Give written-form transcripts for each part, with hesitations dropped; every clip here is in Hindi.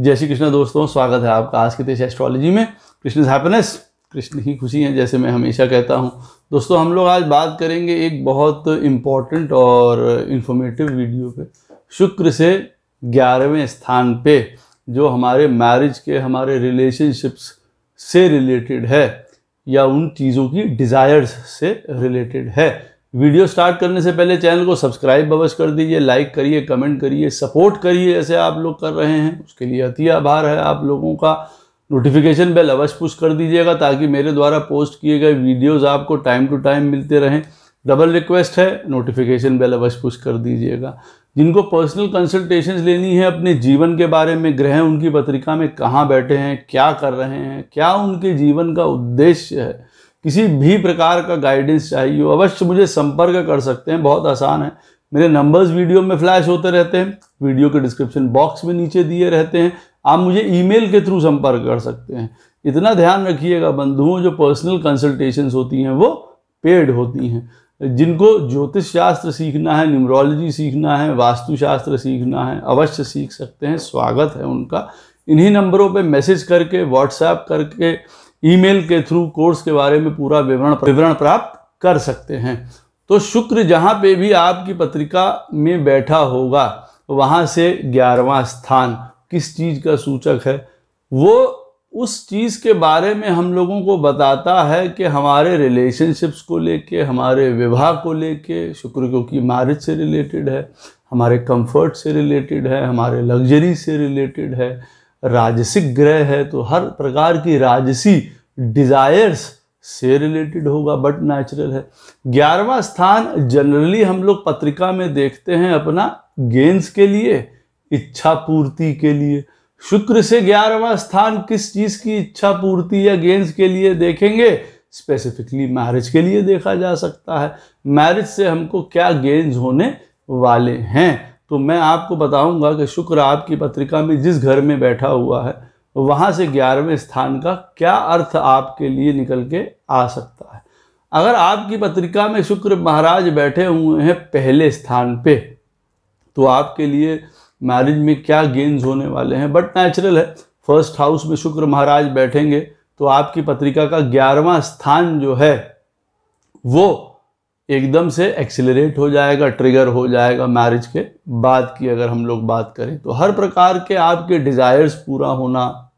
जय श्री कृष्ण दोस्तों, स्वागत है आपका आज की तेज एस्ट्रोलॉजी में। कृष्ण इज हैप्पीनेस, कृष्ण ही खुशी है, जैसे मैं हमेशा कहता हूँ। दोस्तों, हम लोग आज बात करेंगे एक बहुत इम्पॉर्टेंट और इन्फॉर्मेटिव वीडियो पे, शुक्र से 11वें स्थान पे, जो हमारे मैरिज के, हमारे रिलेशनशिप्स से रिलेटेड है या उन चीज़ों की डिज़ायर्स से रिलेटेड है। वीडियो स्टार्ट करने से पहले चैनल को सब्सक्राइब अवश्य कर दीजिए, लाइक करिए, कमेंट करिए, सपोर्ट करिए जैसे आप लोग कर रहे हैं, उसके लिए अति आभार है आप लोगों का। नोटिफिकेशन बेल अवश्य पुश कर दीजिएगा ताकि मेरे द्वारा पोस्ट किए गए वीडियोस आपको टाइम टू टाइम मिलते रहें। डबल रिक्वेस्ट है, नोटिफिकेशन बेल अवश्य पुश कर दीजिएगा। जिनको पर्सनल कंसल्टेशंस लेनी है अपने जीवन के बारे में, ग्रह उनकी पत्रिका में कहाँ बैठे हैं, क्या कर रहे हैं, क्या उनके जीवन का उद्देश्य है, किसी भी प्रकार का गाइडेंस चाहिए, अवश्य मुझे संपर्क कर सकते हैं। बहुत आसान है, मेरे नंबर्स वीडियो में फ्लैश होते रहते हैं, वीडियो के डिस्क्रिप्शन बॉक्स में नीचे दिए रहते हैं। आप मुझे ईमेल के थ्रू संपर्क कर सकते हैं। इतना ध्यान रखिएगा बंधुओं, जो पर्सनल कंसल्टेशंस होती हैं वो पेड होती हैं। जिनको ज्योतिष शास्त्र सीखना है, न्यूमरोलॉजी सीखना है, वास्तुशास्त्र सीखना है, अवश्य सीख सकते हैं, स्वागत है उनका। इन्हीं नंबरों पे मैसेज करके, व्हाट्सएप करके, ईमेल के थ्रू कोर्स के बारे में पूरा विवरण प्राप्त कर सकते हैं। तो शुक्र जहाँ पे भी आपकी पत्रिका में बैठा होगा, वहाँ से 11वां स्थान किस चीज़ का सूचक है, वो उस चीज़ के बारे में हम लोगों को बताता है कि हमारे रिलेशनशिप्स को लेके, हमारे विवाह को लेके, शुक्र क्योंकि मैरिज से रिलेटेड है, हमारे कंफर्ट से रिलेटेड है, हमारे लग्जरी से रिलेटेड है, राजसिक ग्रह है तो हर प्रकार की राजसी डिज़ायर्स से रिलेटेड होगा, बट नेचुरल है। 11वां स्थान जनरली हम लोग पत्रिका में देखते हैं अपना गेंस के लिए, इच्छा पूर्ति के लिए। शुक्र से 11वां स्थान किस चीज़ की इच्छा पूर्ति या गेंस के लिए देखेंगे, स्पेसिफिकली मैरिज के लिए देखा जा सकता है। मैरिज से हमको क्या गेंस होने वाले हैं, तो मैं आपको बताऊंगा कि शुक्र आपकी पत्रिका में जिस घर में बैठा हुआ है, वहाँ से 11वें स्थान का क्या अर्थ आपके लिए निकल के आ सकता है। अगर आपकी पत्रिका में शुक्र महाराज बैठे हुए हैं पहले स्थान पे, तो आपके लिए मैरिज में क्या गेन्स होने वाले हैं, बट नेचुरल है। फर्स्ट हाउस में शुक्र महाराज बैठेंगे तो आपकी पत्रिका का 11वां स्थान जो है वो एकदम से एक्सिलरेट हो जाएगा, ट्रिगर हो जाएगा। मैरिज के बाद की अगर हम लोग बात करें तो हर प्रकार के आपके डिज़ायर्स पूरा होना,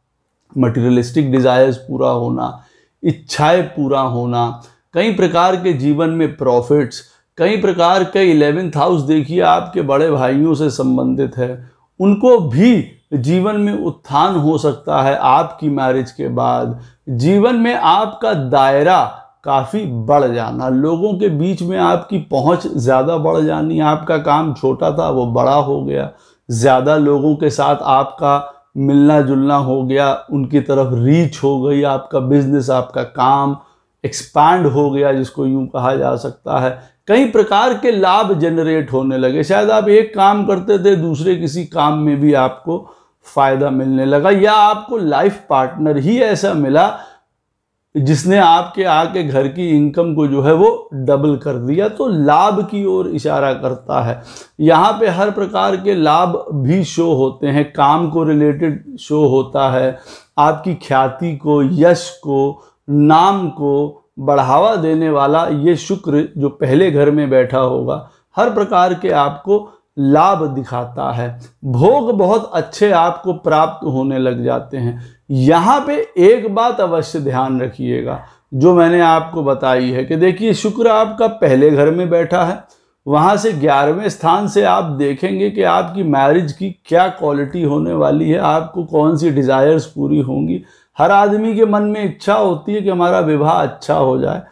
मटेरियलिस्टिक डिज़ायर्स पूरा होना, इच्छाएं पूरा होना, कई प्रकार के जीवन में प्रॉफिट्स, कई प्रकार के 11th हाउस देखिए आपके बड़े भाइयों से संबंधित है, उनको भी जीवन में उत्थान हो सकता है आपकी मैरिज के बाद। जीवन में आपका दायरा काफ़ी बढ़ जाना, लोगों के बीच में आपकी पहुंच ज़्यादा बढ़ जानी, आपका काम छोटा था वो बड़ा हो गया, ज़्यादा लोगों के साथ आपका मिलना जुलना हो गया, उनकी तरफ रीच हो गई, आपका बिजनेस, आपका काम एक्सपैंड हो गया, जिसको यूं कहा जा सकता है। कई प्रकार के लाभ जनरेट होने लगे। शायद आप एक काम करते थे, दूसरे किसी काम में भी आपको फ़ायदा मिलने लगा, या आपको लाइफ पार्टनर ही ऐसा मिला जिसने आपके आके घर की इनकम को जो है वो डबल कर दिया। तो लाभ की ओर इशारा करता है। यहाँ पे हर प्रकार के लाभ भी शो होते हैं, काम को रिलेटेड शो होता है, आपकी ख्याति को, यश को, नाम को बढ़ावा देने वाला ये शुक्र जो पहले घर में बैठा होगा, हर प्रकार के आपको लाभ दिखाता है। भोग बहुत अच्छे आपको प्राप्त होने लग जाते हैं। यहाँ पे एक बात अवश्य ध्यान रखिएगा जो मैंने आपको बताई है कि देखिए शुक्र आपका पहले घर में बैठा है, वहाँ से 11वें स्थान से आप देखेंगे कि आपकी मैरिज की क्या क्वालिटी होने वाली है, आपको कौन सी डिज़ायर्स पूरी होंगी। हर आदमी के मन में इच्छा होती है कि हमारा विवाह अच्छा हो जाए,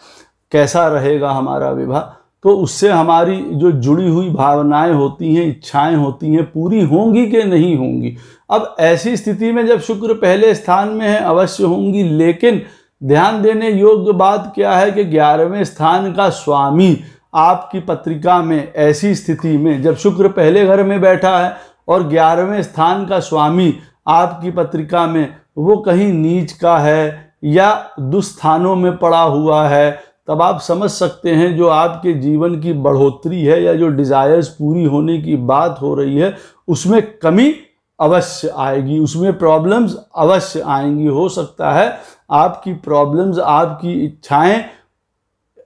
कैसा रहेगा हमारा विवाह, तो उससे हमारी जो जुड़ी हुई भावनाएं होती हैं, इच्छाएं होती हैं, पूरी होंगी कि नहीं होंगी। अब ऐसी स्थिति में जब शुक्र पहले स्थान में है, अवश्य होंगी, लेकिन ध्यान देने योग्य बात क्या है कि 11वें स्थान का स्वामी आपकी पत्रिका में, ऐसी स्थिति में जब शुक्र पहले घर में बैठा है और 11वें स्थान का स्वामी आपकी पत्रिका में वो कहीं नीच का है या दुस्थानों में पड़ा हुआ है, तब आप समझ सकते हैं जो आपके जीवन की बढ़ोतरी है या जो डिज़ायर्स पूरी होने की बात हो रही है, उसमें कमी अवश्य आएगी, उसमें प्रॉब्लम्स अवश्य आएंगी। हो सकता है आपकी प्रॉब्लम्स, आपकी इच्छाएं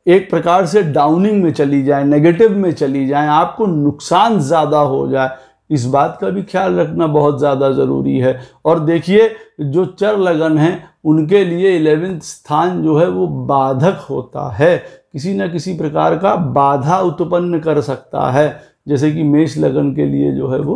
एक प्रकार से डाउनिंग में चली जाए, नेगेटिव में चली जाए, आपको नुकसान ज़्यादा हो जाए। इस बात का भी ख्याल रखना बहुत ज़्यादा ज़रूरी है। और देखिए, जो चर लगन हैं उनके लिए 11वें स्थान जो है वो बाधक होता है, किसी न किसी प्रकार का बाधा उत्पन्न कर सकता है। जैसे कि मेष लगन के लिए जो है वो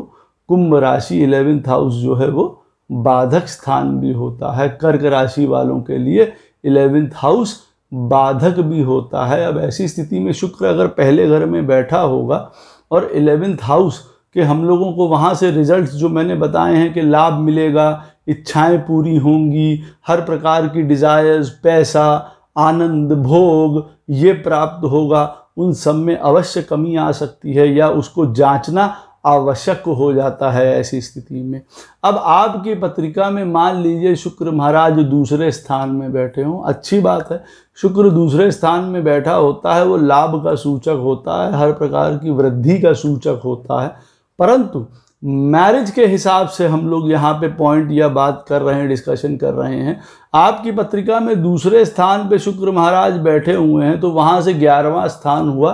कुंभ राशि 11th हाउस जो है वो बाधक स्थान भी होता है। कर्क राशि वालों के लिए 11th हाउस बाधक भी होता है। अब ऐसी स्थिति में शुक्र अगर पहले घर में बैठा होगा और 11th हाउस कि हम लोगों को वहाँ से रिजल्ट्स जो मैंने बताए हैं कि लाभ मिलेगा, इच्छाएं पूरी होंगी, हर प्रकार की डिज़ायर्स, पैसा, आनंद, भोग ये प्राप्त होगा, उन सब में अवश्य कमी आ सकती है या उसको जांचना आवश्यक हो जाता है ऐसी स्थिति में। अब आपकी पत्रिका में मान लीजिए शुक्र महाराज दूसरे स्थान में बैठे हों, अच्छी बात है। शुक्र दूसरे स्थान में बैठा होता है वो लाभ का सूचक होता है, हर प्रकार की वृद्धि का सूचक होता है। परंतु मैरिज के हिसाब से हम लोग यहाँ पे पॉइंट या बात कर रहे हैं, डिस्कशन कर रहे हैं, आपकी पत्रिका में दूसरे स्थान पे शुक्र महाराज बैठे हुए हैं तो वहाँ से 11वां स्थान हुआ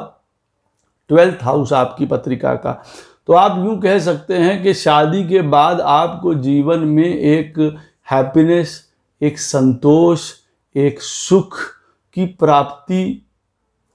12th हाउस आपकी पत्रिका का। तो आप यूँ कह सकते हैं कि शादी के बाद आपको जीवन में एक हैप्पीनेस, एक संतोष, एक सुख की प्राप्ति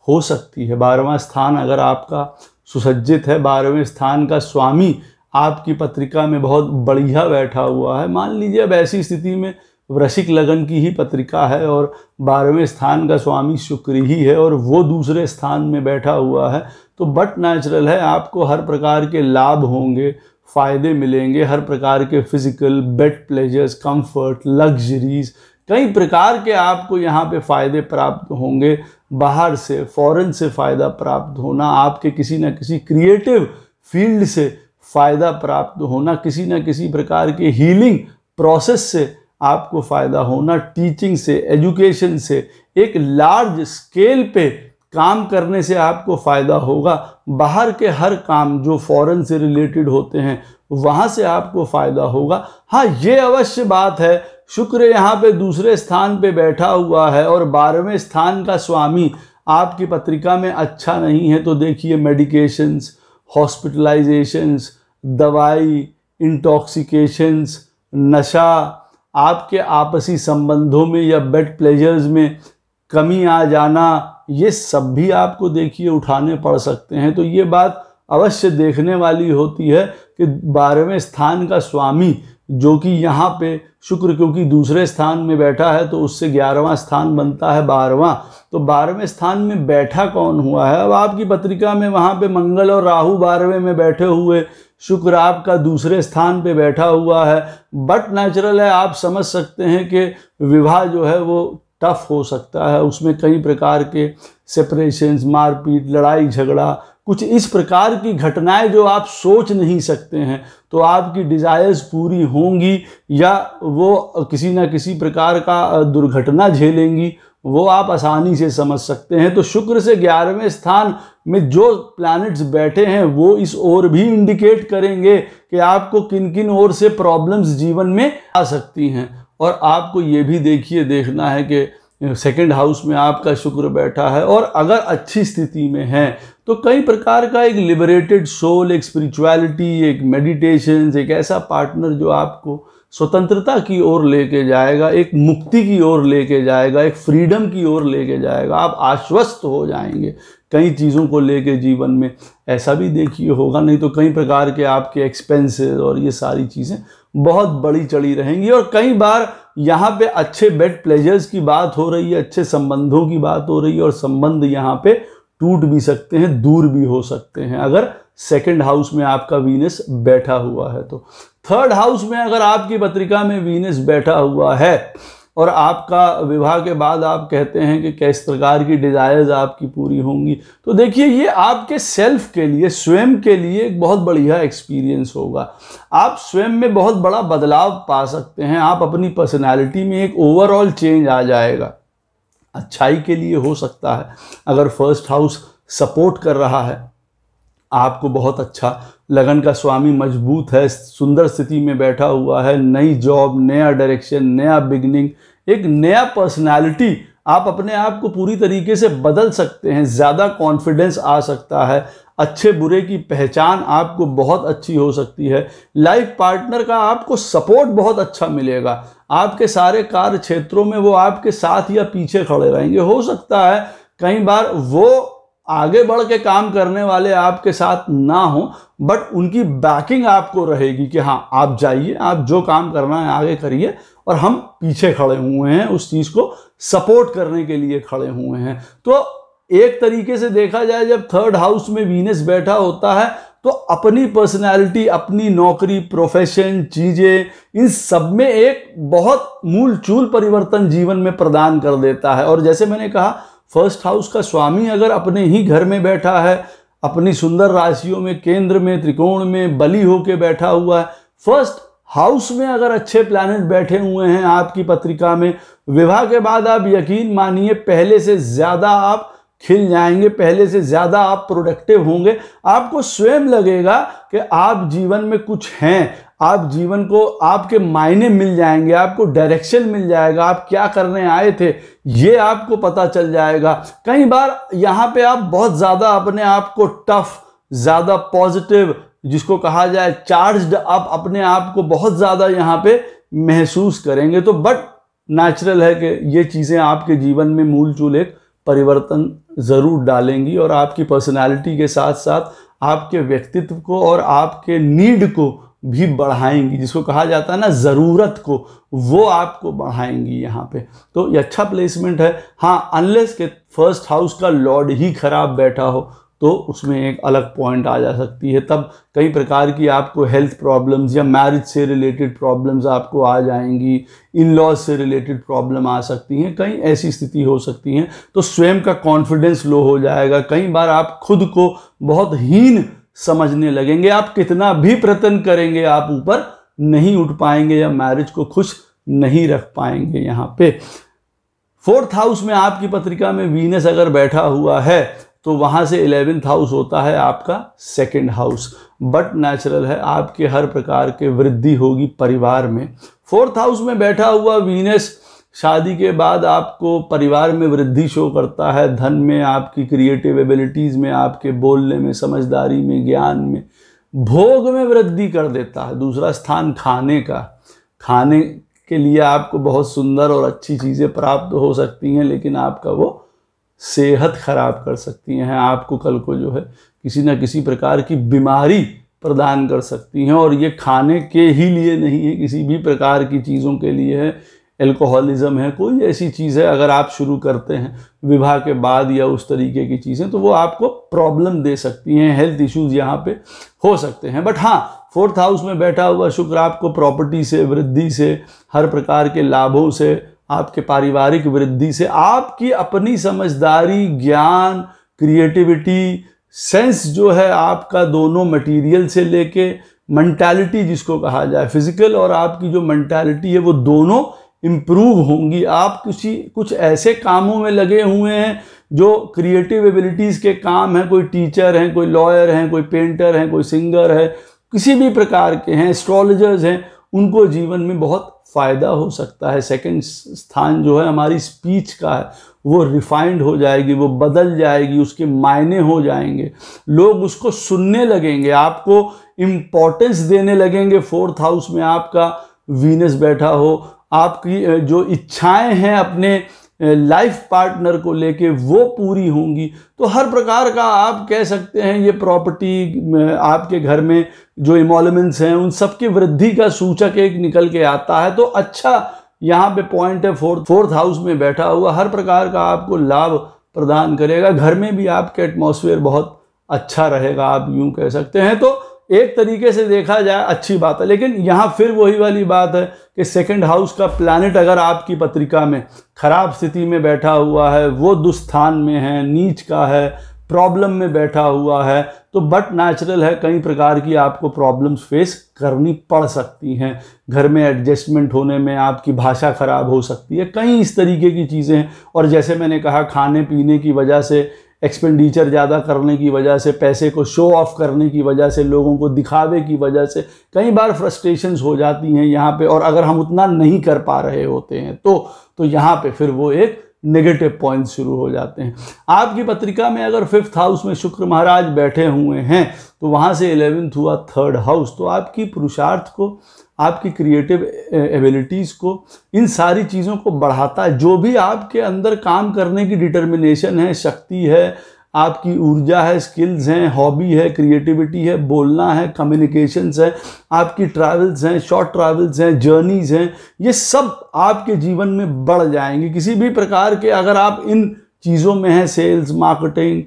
हो सकती है। 12वां स्थान अगर आपका सुसज्जित है, 12वें स्थान का स्वामी आपकी पत्रिका में बहुत बढ़िया बैठा हुआ है, मान लीजिए अब ऐसी स्थिति में वृश्चिक लगन की ही पत्रिका है और 12वें स्थान का स्वामी शुक्र ही है और वो दूसरे स्थान में बैठा हुआ है, तो बट नेचुरल है आपको हर प्रकार के लाभ होंगे, फ़ायदे मिलेंगे, हर प्रकार के physical, bed pleasures, comfort, luxuries, कई प्रकार के आपको यहाँ पे फ़ायदे प्राप्त होंगे। बाहर से, फॉरेन से फ़ायदा प्राप्त होना, आपके किसी न किसी क्रिएटिव फील्ड से फ़ायदा प्राप्त होना, किसी न किसी प्रकार के हीलिंग प्रोसेस से आपको फ़ायदा होना, टीचिंग से, एजुकेशन से, एक लार्ज स्केल पे काम करने से आपको फ़ायदा होगा। बाहर के हर काम जो फॉरेन से रिलेटेड होते हैं वहाँ से आपको फ़ायदा होगा। हाँ, ये अवश्य बात है, शुक्र यहाँ पे दूसरे स्थान पे बैठा हुआ है और 12वें स्थान का स्वामी आपकी पत्रिका में अच्छा नहीं है, तो देखिए मेडिकेशंस, हॉस्पिटलाइजेशंस, दवाई, इंटॉक्सिकेशंस, नशा, आपके आपसी संबंधों में या बेड प्लेजर्स में कमी आ जाना, ये सब भी आपको देखिए उठाने पड़ सकते हैं। तो ये बात अवश्य देखने वाली होती है कि 12वें स्थान का स्वामी जो कि यहाँ पे शुक्र क्योंकि दूसरे स्थान में बैठा है तो उससे 11वां स्थान बनता है 12वां, तो 12वें स्थान में बैठा कौन हुआ है। अब आपकी पत्रिका में वहाँ पे मंगल और राहु 12वें में बैठे हुए, शुक्र आपका दूसरे स्थान पे बैठा हुआ है, बट नेचुरल है आप समझ सकते हैं कि विवाह जो है वो टफ हो सकता है, उसमें कई प्रकार के सेपरेशंस, मारपीट, लड़ाई झगड़ा, कुछ इस प्रकार की घटनाएं जो आप सोच नहीं सकते हैं, तो आपकी डिज़ायर्स पूरी होंगी या वो किसी न किसी प्रकार का दुर्घटना झेलेंगी, वो आप आसानी से समझ सकते हैं। तो शुक्र से 11वें स्थान में जो प्लैनेट्स बैठे हैं वो इस ओर भी इंडिकेट करेंगे कि आपको किन किन ओर से प्रॉब्लम्स जीवन में आ सकती हैं। और आपको ये भी देखना है कि सेकंड हाउस में आपका शुक्र बैठा है और अगर अच्छी स्थिति में है तो कई प्रकार का एक लिबरेटेड सोल, एक स्पिरिचुअलिटी, एक मेडिटेशन, एक ऐसा पार्टनर जो आपको स्वतंत्रता की ओर लेके जाएगा, एक मुक्ति की ओर लेके जाएगा, एक फ्रीडम की ओर लेके जाएगा। आप आश्वस्त हो जाएंगे कई चीज़ों को लेके जीवन में, ऐसा भी देखिए होगा, नहीं तो कई प्रकार के आपके एक्सपेंसेस और ये सारी चीज़ें बहुत बड़ी चढ़ी रहेंगी। और कई बार यहाँ पे अच्छे बेड प्लेजर्स की बात हो रही है, अच्छे संबंधों की बात हो रही है और संबंध यहाँ पे टूट भी सकते हैं, दूर भी हो सकते हैं अगर सेकंड हाउस में आपका वीनस बैठा हुआ है। तो थर्ड हाउस में अगर आपकी पत्रिका में वीनस बैठा हुआ है और आपका विवाह के बाद आप कहते हैं कि किस प्रकार की डिज़ायर्स आपकी पूरी होंगी, तो देखिए ये आपके सेल्फ के लिए, स्वयं के लिए एक बहुत बढ़िया एक्सपीरियंस होगा। आप स्वयं में बहुत बड़ा बदलाव पा सकते हैं, आप अपनी पर्सनैलिटी में एक ओवरऑल चेंज आ जाएगा, अच्छाई के लिए हो सकता है। अगर फर्स्ट हाउस सपोर्ट कर रहा है आपको बहुत अच्छा, लगन का स्वामी मजबूत है, सुंदर स्थिति में बैठा हुआ है, नई जॉब, नया डायरेक्शन, नया बिगनिंग, एक नया पर्सनालिटी, आप अपने आप को पूरी तरीके से बदल सकते हैं, ज़्यादा कॉन्फिडेंस आ सकता है, अच्छे बुरे की पहचान आपको बहुत अच्छी हो सकती है। लाइफ पार्टनर का आपको सपोर्ट बहुत अच्छा मिलेगा, आपके सारे कार्य क्षेत्रों में वो आपके साथ या पीछे खड़े रहेंगे। हो सकता है कई बार वो आगे बढ़ के काम करने वाले आपके साथ ना हो, बट उनकी बैकिंग आपको रहेगी कि हाँ आप जाइए, आप जो काम करना है आगे करिए, और हम पीछे खड़े हुए हैं, उस चीज़ को सपोर्ट करने के लिए खड़े हुए हैं। तो एक तरीके से देखा जाए, जब थर्ड हाउस में वीनस बैठा होता है तो अपनी पर्सनैलिटी, अपनी नौकरी, प्रोफेशन, चीज़ें, इन सब में एक बहुत मूल चूल परिवर्तन जीवन में प्रदान कर देता है। और जैसे मैंने कहा, फर्स्ट हाउस का स्वामी अगर अपने ही घर में बैठा है, अपनी सुंदर राशियों में, केंद्र में, त्रिकोण में बली होके बैठा हुआ है, फर्स्ट हाउस में अगर अच्छे प्लैनेट बैठे हुए हैं आपकी पत्रिका में, विवाह के बाद आप यकीन मानिए पहले से ज़्यादा आप खिल जाएंगे, पहले से ज़्यादा आप प्रोडक्टिव होंगे। आपको स्वयं लगेगा कि आप जीवन में कुछ हैं, आप जीवन को, आपके मायने मिल जाएंगे, आपको डायरेक्शन मिल जाएगा, आप क्या करने आए थे ये आपको पता चल जाएगा। कई बार यहाँ पे आप बहुत ज़्यादा अपने आप को टफ, ज़्यादा पॉजिटिव, जिसको कहा जाए चार्ज्ड, आप अपने आप को बहुत ज़्यादा यहाँ पे महसूस करेंगे। तो बट नेचुरल है कि ये चीज़ें आपके जीवन में मूल चूल एक परिवर्तन ज़रूर डालेंगी, और आपकी पर्सनालिटी के साथ साथ आपके व्यक्तित्व को और आपके नीड को भी बढ़ाएंगी, जिसको कहा जाता है ना ज़रूरत को, वो आपको बढ़ाएंगी यहाँ पे। तो ये अच्छा प्लेसमेंट है। हाँ, अनलेस के फर्स्ट हाउस का लॉर्ड ही खराब बैठा हो तो उसमें एक अलग पॉइंट आ जा सकती है, तब कई प्रकार की आपको हेल्थ प्रॉब्लम्स या मैरिज से रिलेटेड प्रॉब्लम्स आपको आ जाएंगी, इन लॉज से रिलेटेड प्रॉब्लम आ सकती हैं, कई ऐसी स्थिति हो सकती हैं। तो स्वयं का कॉन्फिडेंस लो हो जाएगा, कई बार आप खुद को बहुत हीन समझने लगेंगे, आप कितना भी प्रयत्न करेंगे आप ऊपर नहीं उठ पाएंगे या मैरिज को खुश नहीं रख पाएंगे। यहाँ पे फोर्थ हाउस में आपकी पत्रिका में वीनस अगर बैठा हुआ है तो वहाँ से 11th हाउस होता है आपका सेकंड हाउस, बट नेचुरल है आपके हर प्रकार के वृद्धि होगी परिवार में। फोर्थ हाउस में बैठा हुआ वीनस शादी के बाद आपको परिवार में वृद्धि शो करता है, धन में, आपकी क्रिएटिव एबिलिटीज़ में, आपके बोलने में, समझदारी में, ज्ञान में, भोग में वृद्धि कर देता है। दूसरा स्थान खाने का, खाने के लिए आपको बहुत सुंदर और अच्छी चीज़ें प्राप्त हो सकती हैं, लेकिन आपका वो सेहत खराब कर सकती हैं, आपको कल को जो है किसी न किसी प्रकार की बीमारी प्रदान कर सकती हैं। और ये खाने के ही लिए नहीं है, किसी भी प्रकार की चीज़ों के लिए है, एल्कोहलिज्म है, कोई ऐसी चीज़ है अगर आप शुरू करते हैं विवाह के बाद या उस तरीके की चीज़ें, तो वो आपको प्रॉब्लम दे सकती हैं, हेल्थ इश्यूज़ यहाँ पे हो सकते हैं। बट हाँ, फोर्थ हाउस में बैठा हुआ शुक्र आपको प्रॉपर्टी से, वृद्धि से, हर प्रकार के लाभों से, आपके पारिवारिक वृद्धि से, आपकी अपनी समझदारी, ज्ञान, क्रिएटिविटी, सेंस जो है आपका, दोनों मटेरियल से लेके मेंटालिटी जिसको कहा जाए, फिजिकल और आपकी जो मेंटालिटी है वो दोनों इम्प्रूव होंगी। आप कुछ ऐसे कामों में लगे हुए हैं जो क्रिएटिव एबिलिटीज़ के काम हैं, कोई टीचर हैं, कोई लॉयर हैं, कोई पेंटर हैं, कोई सिंगर है, किसी भी प्रकार के हैं, एस्ट्रोलॉजर्स हैं, उनको जीवन में बहुत फ़ायदा हो सकता है। सेकंड स्थान जो है हमारी स्पीच का है, वो रिफाइंड हो जाएगी, वो बदल जाएगी, उसके मायने हो जाएंगे, लोग उसको सुनने लगेंगे, आपको इम्पोर्टेंस देने लगेंगे। फोर्थ हाउस में आपका वीनस बैठा हो, आपकी जो इच्छाएं हैं अपने लाइफ पार्टनर को लेके वो पूरी होंगी। तो हर प्रकार का आप कह सकते हैं ये प्रॉपर्टी, आपके घर में जो इमोलमेंट्स हैं उन सब की वृद्धि का सूचक एक निकल के आता है। तो अच्छा यहाँ पे पॉइंट है, फोर्थ हाउस में बैठा हुआ हर प्रकार का आपको लाभ प्रदान करेगा। घर में भी आपके एटमॉस्फेयर बहुत अच्छा रहेगा, आप यूँ कह सकते हैं। तो एक तरीके से देखा जाए अच्छी बात है, लेकिन यहाँ फिर वही वाली बात है कि सेकंड हाउस का प्लैनेट अगर आपकी पत्रिका में खराब स्थिति में बैठा हुआ है, वो दुस्थान में है, नीच का है, प्रॉब्लम में बैठा हुआ है, तो बट नेचुरल है कई प्रकार की आपको प्रॉब्लम्स फेस करनी पड़ सकती हैं। घर में एडजस्टमेंट होने में आपकी भाषा खराब हो सकती है, कई इस तरीके की चीज़ें हैं। और जैसे मैंने कहा खाने पीने की वजह से एक्सपेंडिचर ज़्यादा करने की वजह से, पैसे को शो ऑफ करने की वजह से, लोगों को दिखावे की वजह से कई बार फ्रस्ट्रेशंस हो जाती हैं यहाँ पे, और अगर हम उतना नहीं कर पा रहे होते हैं तो यहाँ पे फिर वो एक नेगेटिव पॉइंट्स शुरू हो जाते हैं। आपकी पत्रिका में अगर 5th हाउस में शुक्र महाराज बैठे हुए हैं तो वहाँ से 11th हुआ 3rd हाउस, तो आपकी पुरुषार्थ को, आपकी क्रिएटिव एबिलिटीज़ को, इन सारी चीज़ों को बढ़ाता है। जो भी आपके अंदर काम करने की डिटर्मिनेशन है, शक्ति है, आपकी ऊर्जा है, स्किल्स हैं, हॉबी है, क्रिएटिविटी है, बोलना है, कम्युनिकेशंस है, आपकी ट्रैवल्स हैं, शॉर्ट ट्रैवल्स हैं, जर्नीज़ हैं, ये सब आपके जीवन में बढ़ जाएंगी। किसी भी प्रकार के अगर आप इन चीज़ों में हैं, सेल्स, मार्केटिंग,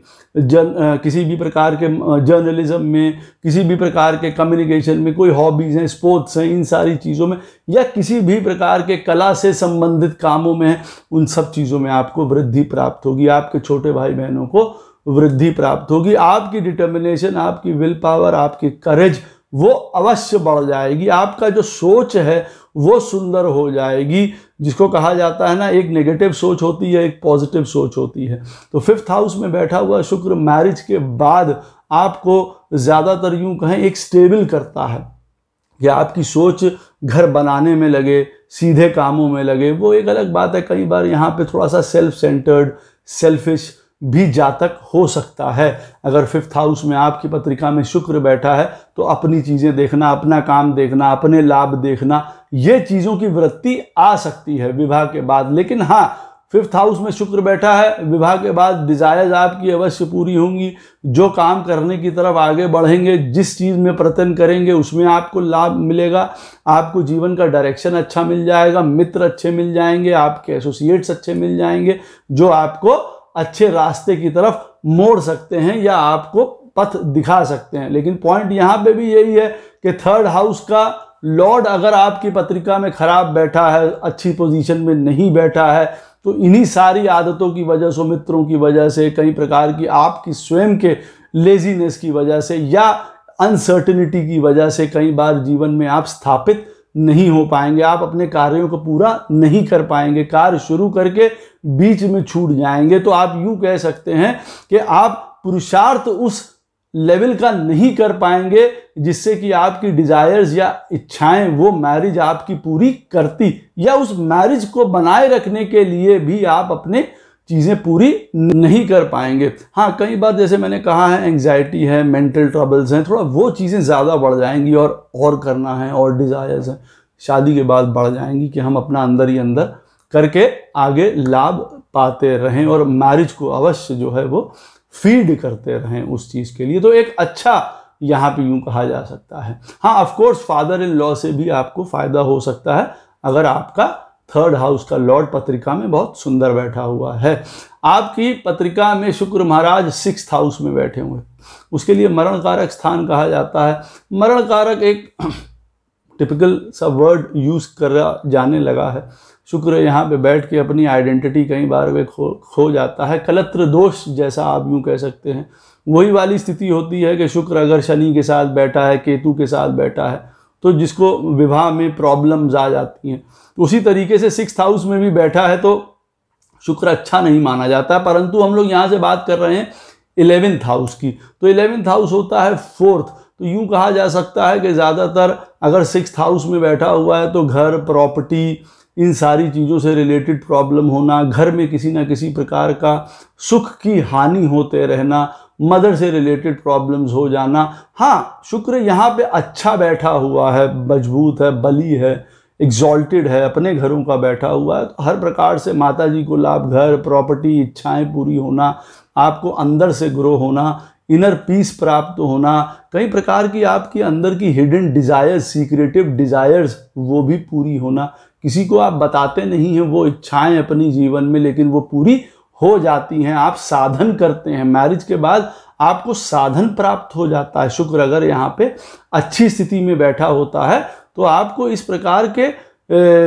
किसी भी प्रकार के जर्नलिज्म में, किसी भी प्रकार के कम्युनिकेशन में, कोई हॉबीज़ हैं, स्पोर्ट्स हैं, इन सारी चीज़ों में, या किसी भी प्रकार के कला से संबंधित कामों में, उन सब चीज़ों में आपको वृद्धि प्राप्त होगी। आपके छोटे भाई बहनों को वृद्धि प्राप्त होगी। आपकी डिटर्मिनेशन, आपकी विल पावर, आपकी करेज वो अवश्य बढ़ जाएगी। आपका जो सोच है वो सुंदर हो जाएगी। जिसको कहा जाता है ना, एक नेगेटिव सोच होती है, एक पॉजिटिव सोच होती है। तो 5th हाउस में बैठा हुआ शुक्र मैरिज के बाद आपको ज़्यादातर यूं कहें एक स्टेबल करता है कि आपकी सोच घर बनाने में लगे, सीधे कामों में लगे। वो एक अलग बात है, कई बार यहाँ पे थोड़ा सा सेल्फ सेंटर्ड, सेल्फिश भी जातक हो सकता है। अगर 5th हाउस में आपकी पत्रिका में शुक्र बैठा है तो अपनी चीज़ें देखना, अपना काम देखना, अपने लाभ देखना, ये चीज़ों की वृत्ति आ सकती है विवाह के बाद। लेकिन हाँ, 5th हाउस में शुक्र बैठा है, विवाह के बाद डिज़ायर्स आपकी अवश्य पूरी होंगी। जो काम करने की तरफ आगे बढ़ेंगे, जिस चीज़ में प्रयत्न करेंगे उसमें आपको लाभ मिलेगा। आपको जीवन का डायरेक्शन अच्छा मिल जाएगा, मित्र अच्छे मिल जाएंगे, आपके एसोसिएट्स अच्छे मिल जाएंगे जो आपको अच्छे रास्ते की तरफ मोड़ सकते हैं या आपको पथ दिखा सकते हैं। लेकिन पॉइंट यहाँ पे भी यही है कि 3rd हाउस का लॉर्ड अगर आपकी पत्रिका में खराब बैठा है, अच्छी पोजीशन में नहीं बैठा है, तो इन्हीं सारी आदतों की वजह से, मित्रों की वजह से, कई प्रकार की आपकी स्वयं के लेजीनेस की वजह से या अनसर्टेनिटी की वजह से कई बार जीवन में आप स्थापित नहीं हो पाएंगे। आप अपने कार्यों को पूरा नहीं कर पाएंगे, कार्य शुरू करके बीच में छूट जाएंगे। तो आप यूं कह सकते हैं कि आप पुरुषार्थ उस लेवल का नहीं कर पाएंगे जिससे कि आपकी डिजायर्स या इच्छाएं वो मैरिज आपकी पूरी करती, या उस मैरिज को बनाए रखने के लिए भी आप अपने चीज़ें पूरी नहीं कर पाएंगे। हाँ, कई बार जैसे मैंने कहा है, एंग्जाइटी है, मेंटल ट्रबल्स हैं, थोड़ा वो चीज़ें ज़्यादा बढ़ जाएंगी और करना है, और डिज़ायर्स हैं शादी के बाद बढ़ जाएंगी कि हम अपना अंदर ही अंदर करके आगे लाभ पाते रहें और मैरिज को अवश्य जो है वो फीड करते रहें उस चीज़ के लिए। तो एक अच्छा यहाँ पे यूँ कहा जा सकता है। हाँ, of course father in law से भी आपको फ़ायदा हो सकता है अगर आपका 3rd हाउस का लॉर्ड पत्रिका में बहुत सुंदर बैठा हुआ है। आपकी पत्रिका में शुक्र महाराज 6th हाउस में बैठे हुए, उसके लिए मरण कारक स्थान कहा जाता है। मरण कारक एक टिपिकल सा वर्ड यूज़ करा जाने लगा है। शुक्र यहाँ पे बैठ के अपनी आइडेंटिटी कई बार वे खो जाता है। कलत्र दोष जैसा आप यूँ कह सकते हैं, वही वाली स्थिति होती है कि शुक्र अगर शनि के साथ बैठा है, केतु के साथ बैठा है, तो जिसको विवाह में प्रॉब्लम्स आ जाती हैं। तो उसी तरीके से 6th हाउस में भी बैठा है तो शुक्र अच्छा नहीं माना जाता। परंतु हम लोग यहाँ से बात कर रहे हैं 11th हाउस की, तो 11th हाउस होता है 4th। तो यूँ कहा जा सकता है कि ज़्यादातर अगर 6th हाउस में बैठा हुआ है तो घर, प्रॉपर्टी, इन सारी चीज़ों से रिलेटेड प्रॉब्लम होना, घर में किसी ना किसी प्रकार का सुख की हानि होते रहना, मदर से रिलेटेड प्रॉब्लम्स हो जाना। हाँ, शुक्र यहाँ पे अच्छा बैठा हुआ है, मजबूत है, बली है, एग्जॉल्टेड है, अपने घरों का बैठा हुआ है, तो हर प्रकार से माता जी को लाभ, घर, प्रॉपर्टी, इच्छाएं पूरी होना, आपको अंदर से ग्रो होना, इनर पीस प्राप्त होना, कई प्रकार की आपकी अंदर की हिडन डिज़ायर्स, सीक्रेटिव डिज़ायर्स वो भी पूरी होना। किसी को आप बताते नहीं हैं वो इच्छाएं अपनी जीवन में, लेकिन वो पूरी हो जाती हैं। आप साधन करते हैं, मैरिज के बाद आपको साधन प्राप्त हो जाता है। शुक्र अगर यहाँ पे अच्छी स्थिति में बैठा होता है तो आपको इस प्रकार के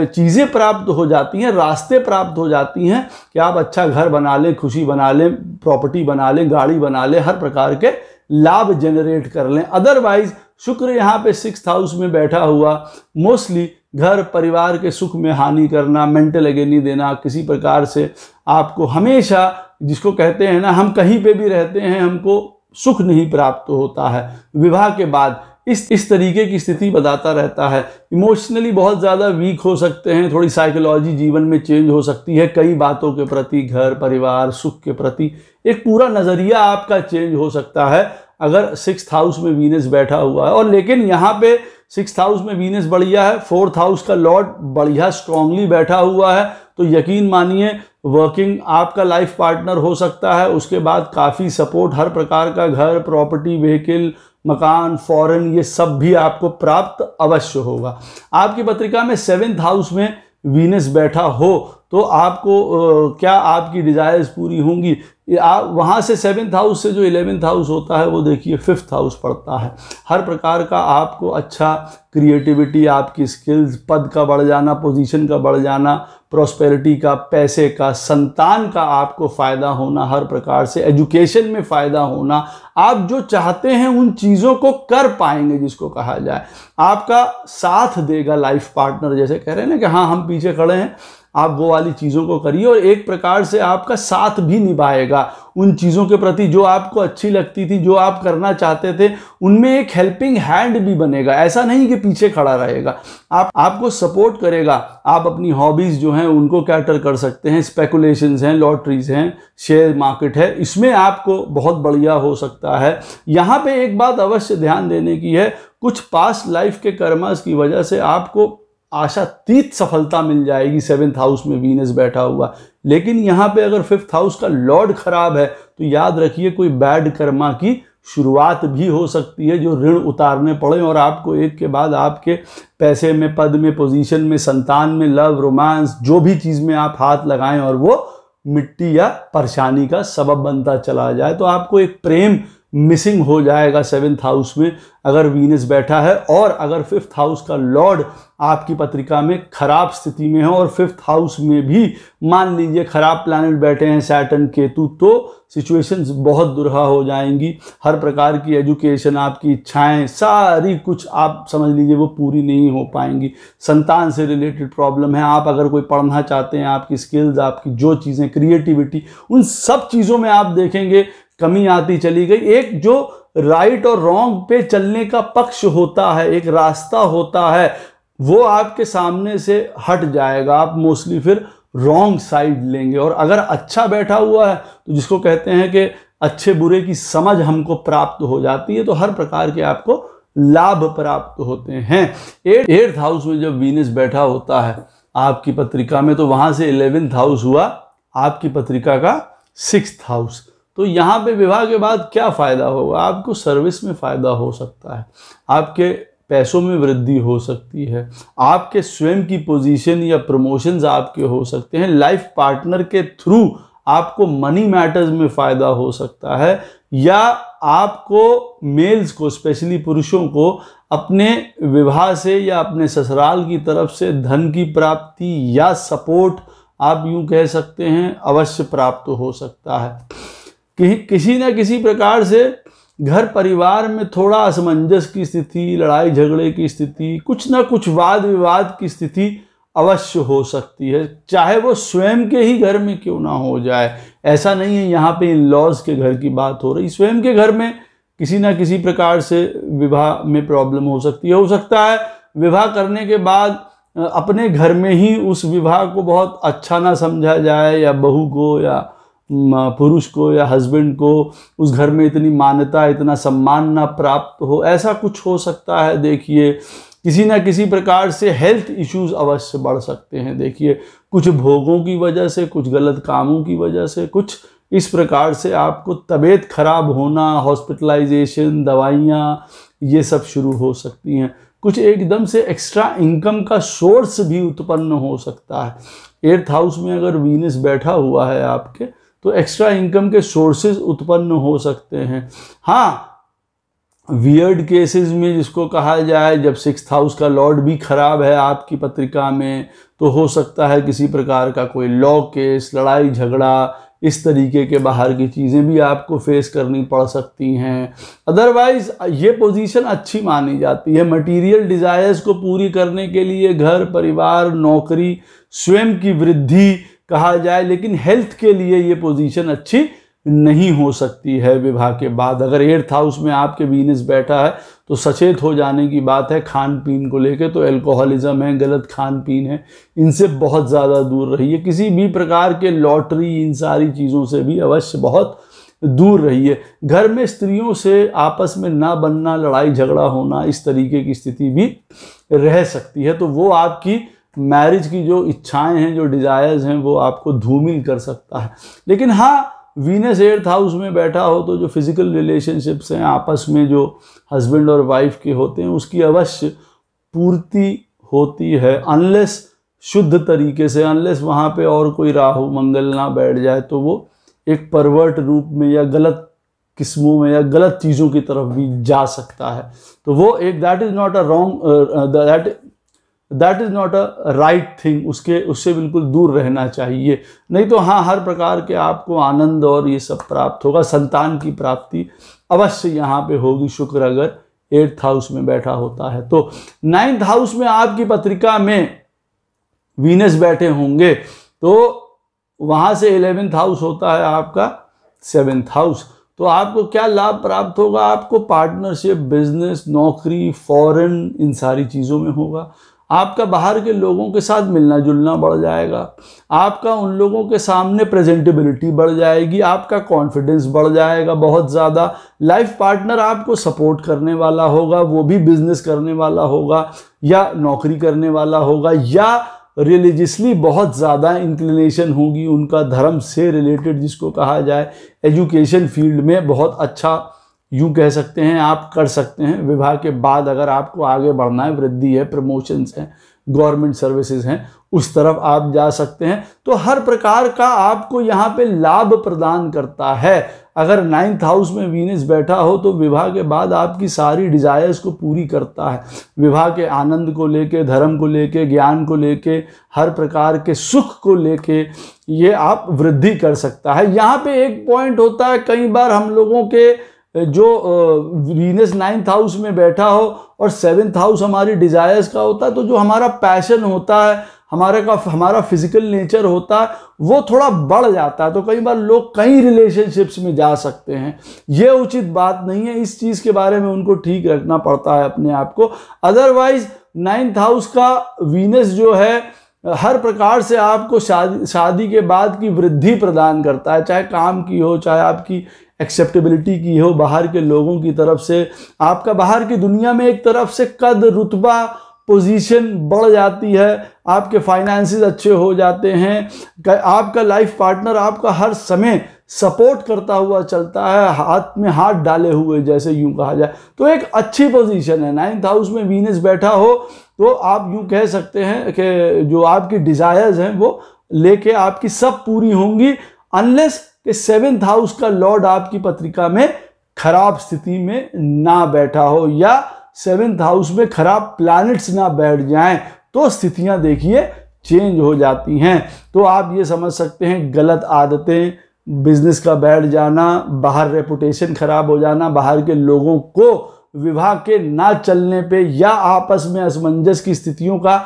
चीज़ें प्राप्त हो जाती हैं, रास्ते प्राप्त हो जाती हैं कि आप अच्छा घर बना लें, खुशी बना लें, प्रॉपर्टी बना लें, गाड़ी बना लें, हर प्रकार के लाभ जनरेट कर लें। अदरवाइज शुक्र यहाँ पे 6th हाउस में बैठा हुआ मोस्टली घर परिवार के सुख में हानि करना, मेंटल एगेनी देना, किसी प्रकार से आपको हमेशा जिसको कहते हैं ना, हम कहीं पे भी रहते हैं हमको सुख नहीं प्राप्त होता है। विवाह के बाद इस तरीके की स्थिति बताता रहता है। इमोशनली बहुत ज़्यादा वीक हो सकते हैं, थोड़ी साइकोलॉजी जीवन में चेंज हो सकती है, कई बातों के प्रति, घर परिवार सुख के प्रति एक पूरा नज़रिया आपका चेंज हो सकता है अगर 6th हाउस में वीनस बैठा हुआ है। और लेकिन यहाँ पे 6th हाउस में वीनस बढ़िया है, 4th हाउस का लॉर्ड बढ़िया स्ट्रांगली बैठा हुआ है, तो यकीन मानिए वर्किंग आपका लाइफ पार्टनर हो सकता है। उसके बाद काफ़ी सपोर्ट, हर प्रकार का घर, प्रॉपर्टी, व्हीकल, मकान, फॉरेन, ये सब भी आपको प्राप्त अवश्य होगा। आपकी पत्रिका में 7th हाउस में वीनस बैठा हो तो आपको क्या आपकी डिज़ायर्स पूरी होंगी। आप वहाँ से 7th हाउस से जो 11th हाउस होता है वो देखिए 5th हाउस पड़ता है। हर प्रकार का आपको अच्छा क्रिएटिविटी, आपकी स्किल्स, पद का बढ़ जाना, पोजीशन का बढ़ जाना, प्रॉस्पेरिटी का, पैसे का, संतान का आपको फ़ायदा होना, हर प्रकार से एजुकेशन में फ़ायदा होना, आप जो चाहते हैं उन चीज़ों को कर पाएंगे, जिसको कहा जाए आपका साथ देगा लाइफ पार्टनर। जैसे कह रहे हैं ना कि हाँ हम पीछे खड़े हैं, आप वो वाली चीज़ों को करिए और एक प्रकार से आपका साथ भी निभाएगा उन चीज़ों के प्रति जो आपको अच्छी लगती थी, जो आप करना चाहते थे, उनमें एक हेल्पिंग हैंड भी बनेगा। ऐसा नहीं कि पीछे खड़ा रहेगा, आपको सपोर्ट करेगा। आप अपनी हॉबीज़ जो हैं उनको कैटर कर सकते हैं, स्पेकुलेशंस हैं, लॉटरीज हैं, शेयर मार्केट है, इसमें आपको बहुत बढ़िया हो सकता है। यहाँ पे एक बात अवश्य ध्यान देने की है, कुछ पास्ट लाइफ के कर्मास की वजह से आपको आशातीत सफलता मिल जाएगी 7th हाउस में वीनस बैठा हुआ। लेकिन यहाँ पे अगर 5th हाउस का लॉर्ड खराब है तो याद रखिए कोई बैड कर्मा की शुरुआत भी हो सकती है, जो ऋण उतारने पड़े और आपको एक के बाद आपके पैसे में, पद में, पोजीशन में, संतान में, लव, रोमांस, जो भी चीज़ में आप हाथ लगाएं और वो मिट्टी या परेशानी का सबब बनता चला जाए। तो आपको एक प्रेम मिसिंग हो जाएगा 7th हाउस में अगर वीनस बैठा है। और अगर 5th हाउस का लॉर्ड आपकी पत्रिका में खराब स्थिति में है और 5th हाउस में भी मान लीजिए खराब प्लैनेट बैठे हैं, सैटर्न, केतु, तो सिचुएशंस बहुत दुरहा हो जाएंगी। हर प्रकार की एजुकेशन, आपकी इच्छाएं, सारी कुछ आप समझ लीजिए वो पूरी नहीं हो पाएंगी। संतान से रिलेटेड प्रॉब्लम है, आप अगर कोई पढ़ना चाहते हैं, आपकी स्किल्स, आपकी जो चीज़ें, क्रिएटिविटी, उन सब चीज़ों में आप देखेंगे कमी आती चली गई। एक जो राइट और रॉन्ग पे चलने का पक्ष होता है, एक रास्ता होता है, वो आपके सामने से हट जाएगा। आप मोस्टली फिर रॉन्ग साइड लेंगे। और अगर अच्छा बैठा हुआ है तो जिसको कहते हैं कि अच्छे बुरे की समझ हमको प्राप्त हो जाती है, तो हर प्रकार के आपको लाभ प्राप्त होते हैं। 8th हाउस में जब वीनस बैठा होता है आपकी पत्रिका में, तो वहां से 11th हाउस हुआ आपकी पत्रिका का 6th हाउस। तो यहाँ पे विवाह के बाद क्या फ़ायदा होगा? आपको सर्विस में फ़ायदा हो सकता है, आपके पैसों में वृद्धि हो सकती है, आपके स्वयं की पोजीशन या प्रमोशंस आपके हो सकते हैं, लाइफ पार्टनर के थ्रू आपको मनी मैटर्स में फ़ायदा हो सकता है, या आपको मेल्स को, स्पेशली पुरुषों को, अपने विवाह से या अपने ससुराल की तरफ से धन की प्राप्ति या सपोर्ट, आप यूँ कह सकते हैं, अवश्य प्राप्त हो सकता है। किसी न किसी प्रकार से घर परिवार में थोड़ा असमंजस की स्थिति, लड़ाई झगड़े की स्थिति, कुछ ना कुछ वाद विवाद की स्थिति अवश्य हो सकती है, चाहे वो स्वयं के ही घर में क्यों ना हो जाए। ऐसा नहीं है यहाँ पे इन लॉज के घर की बात हो रही, स्वयं के घर में किसी ना किसी प्रकार से विवाह में प्रॉब्लम हो सकती है। हो सकता है विवाह करने के बाद अपने घर में ही उस विवाह को बहुत अच्छा ना समझा जाए, या बहू को या पुरुष को या हस्बैंड को उस घर में इतनी मान्यता, इतना सम्मान ना प्राप्त हो, ऐसा कुछ हो सकता है। देखिए किसी ना किसी प्रकार से हेल्थ इश्यूज अवश्य बढ़ सकते हैं। देखिए कुछ भोगों की वजह से, कुछ गलत कामों की वजह से, कुछ इस प्रकार से आपको तबीयत खराब होना, हॉस्पिटलाइजेशन, दवाइयाँ, ये सब शुरू हो सकती हैं। कुछ एकदम से एक्स्ट्रा इनकम का सोर्स भी उत्पन्न हो सकता है। 8th हाउस में अगर वीनस बैठा हुआ है आपके, तो एक्स्ट्रा इनकम के सोर्सेज उत्पन्न हो सकते हैं। हाँ, वियर्ड केसेस में जिसको कहा जाए, जब 6th हाउस का लॉर्ड भी खराब है आपकी पत्रिका में, तो हो सकता है किसी प्रकार का कोई लॉ केस, लड़ाई झगड़ा, इस तरीके के बाहर की चीज़ें भी आपको फेस करनी पड़ सकती हैं। अदरवाइज ये पोजीशन अच्छी मानी जाती है। मटेरियल डिज़ायर्स को पूरी करने के लिए घर परिवार, नौकरी, स्वयं की वृद्धि, कहा जाए, लेकिन हेल्थ के लिए ये पोजीशन अच्छी नहीं हो सकती है विवाह के बाद। अगर 8th हाउस में आपके वीनस बैठा है तो सचेत हो जाने की बात है खान पीन को लेके। तो एल्कोहलिज्म है, गलत खान पीन है, इनसे बहुत ज़्यादा दूर रहिए। किसी भी प्रकार के लॉटरी, इन सारी चीज़ों से भी अवश्य बहुत दूर रहिए। घर में स्त्रियों से आपस में ना बनना, लड़ाई झगड़ा होना, इस तरीके की स्थिति भी रह सकती है। तो वो आपकी मैरिज की जो इच्छाएं हैं, जो डिज़ायर्स हैं, वो आपको धूमिल कर सकता है। लेकिन हाँ, वीनस 8th हाउस में बैठा हो तो जो फिजिकल रिलेशनशिप्स हैं आपस में, जो हस्बैंड और वाइफ के होते हैं, उसकी अवश्य पूर्ति होती है, अनलेस शुद्ध तरीके से, अनलेस वहाँ पे और कोई राहु मंगल ना बैठ जाए, तो वो एक परवर्ट रूप में या गलत किस्मों में या गलत चीज़ों की तरफ भी जा सकता है। तो वो एक that is not a wrong, that is not a right thing. उससे बिल्कुल दूर रहना चाहिए। नहीं तो हाँ, हर प्रकार के आपको आनंद और ये सब प्राप्त होगा। संतान की प्राप्ति अवश्य यहाँ पे होगी, शुक्र अगर 8th हाउस में बैठा होता है। तो 9th हाउस में आपकी पत्रिका में वीनस बैठे होंगे तो वहाँ से 11th हाउस होता है आपका 7th हाउस। तो आपको क्या लाभ प्राप्त होगा? आपको पार्टनरशिप, बिजनेस, नौकरी, फॉरेन, इन सारी चीज़ों में होगा। आपका बाहर के लोगों के साथ मिलना जुलना बढ़ जाएगा। आपका उन लोगों के सामने प्रेजेंटेबिलिटी बढ़ जाएगी। आपका कॉन्फिडेंस बढ़ जाएगा बहुत ज़्यादा। लाइफ पार्टनर आपको सपोर्ट करने वाला होगा, वो भी बिजनेस करने वाला होगा या नौकरी करने वाला होगा, या रिलीजियसली बहुत ज़्यादा इंक्लिनेशन होगी उनका, धर्म से रिलेटेड जिसको कहा जाए। एजुकेशन फील्ड में बहुत अच्छा यूँ कह सकते हैं आप कर सकते हैं विवाह के बाद। अगर आपको आगे बढ़ना है, वृद्धि है, प्रमोशंस हैं, गवर्नमेंट सर्विसेज हैं, उस तरफ आप जा सकते हैं। तो हर प्रकार का आपको यहाँ पे लाभ प्रदान करता है। अगर 9th हाउस में वीनस बैठा हो तो विवाह के बाद आपकी सारी डिज़ायर्स को पूरी करता है। विवाह के आनंद को लेके, धर्म को लेके, ज्ञान को लेके, हर प्रकार के सुख को लेके ये आप वृद्धि कर सकता है। यहाँ पे एक पॉइंट होता है, कई बार हम लोगों के जो वीनस 9th हाउस में बैठा हो और 7th हाउस हमारी डिज़ायर्स का होता है, तो जो हमारा पैशन होता है, हमारा फिजिकल नेचर होता है, वो थोड़ा बढ़ जाता है। तो कई बार लोग कई रिलेशनशिप्स में जा सकते हैं। ये उचित बात नहीं है। इस चीज़ के बारे में उनको ठीक रखना पड़ता है अपने आप को। अदरवाइज 9th हाउस का वीनस जो है हर प्रकार से आपको शादी के बाद की वृद्धि प्रदान करता है, चाहे काम की हो, चाहे आपकी एक्सेप्टेबिलिटी की हो बाहर के लोगों की तरफ से। आपका बाहर की दुनिया में एक तरफ से कद, रुतबा, पोजीशन बढ़ जाती है, आपके फाइनेंसेस अच्छे हो जाते हैं, आपका लाइफ पार्टनर आपका हर समय सपोर्ट करता हुआ चलता है, हाथ में हाथ डाले हुए, जैसे यूं कहा जाए। तो एक अच्छी पोजीशन है। 9th हाउस में वीनस बैठा हो तो आप यूं कह सकते हैं कि जो आपकी डिज़ायर्स हैं वो लेके आपकी सब पूरी होंगी, अनलेस कि 7th हाउस का लॉर्ड आपकी पत्रिका में खराब स्थिति में ना बैठा हो या 7th हाउस में खराब प्लैनेट्स ना बैठ जाएं, तो स्थितियां देखिए चेंज हो जाती हैं। तो आप ये समझ सकते हैं गलत आदतें, बिजनेस का बैठ जाना, बाहर रेपुटेशन खराब हो जाना, बाहर के लोगों को विवाह के ना चलने पे या आपस में असमंजस की स्थितियों का